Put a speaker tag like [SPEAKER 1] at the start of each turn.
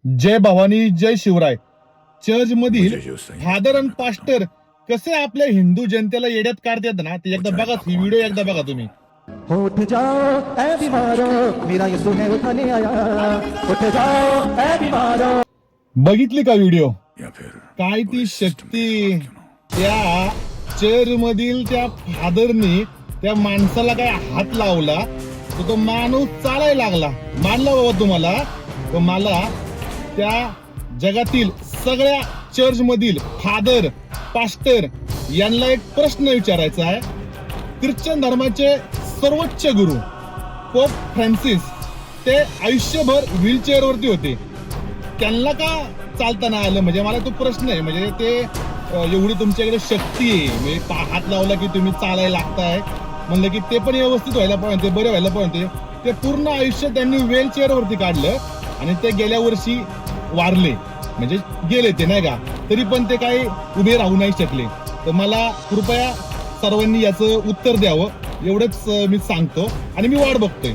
[SPEAKER 1] जय भवानी जय Shivray. Church मधील father आणि pastor कसे आपल्या हिंदू जनतेला येड्यात काढतात ना, ते एकदा बघा. ही व्हिडिओ एकदा बघा तुम्ही.
[SPEAKER 2] उठ जाओ ऐ बीमारो, मेरा यीशु है उठाने आया. उठ जाओ ऐ बीमारो.
[SPEAKER 1] बघितली का व्हिडिओ? काय ती शक्ती त्या चर्च मधील त्या फादरनी त्या माणसाला काय हात लावला, तो माणूस चालायला लागला. मानला बाबा तुम्हाला. तर मला त्या जगातील सगळ्या चर्च मधील फादर पास्टर यांना एक प्रश्न विचारायचा आहे. ख्रिश्चन धर्माचे सर्वोच्च गुरु पोप फ्रान्सिस ते आयुष्यभर व्हीलचेअर वरती होते, त्यांना का चालता नाही आलं? म्हणजे मला तो प्रश्न आहे. म्हणजे ते एवढी तुमच्याकडे शक्ती आहे, म्हणजे हात लावला की तुम्ही चालायला लागताय म्हणलं की ते पण व्यवस्थित व्हायला पाहिजे, बरे व्हायला पाहिजे. ते पूर्ण आयुष्य त्यांनी व्हीलचेअर वरती काढलं आणि ते गेल्या वर्षी वारले, म्हणजे गेले ते नाही का, तरी पण ते काही उभे राहू नाही शकले. तर मला कृपया सर्वांनी याचं उत्तर द्यावं एवढंच मी सांगतो आणि मी वाट बघतोय.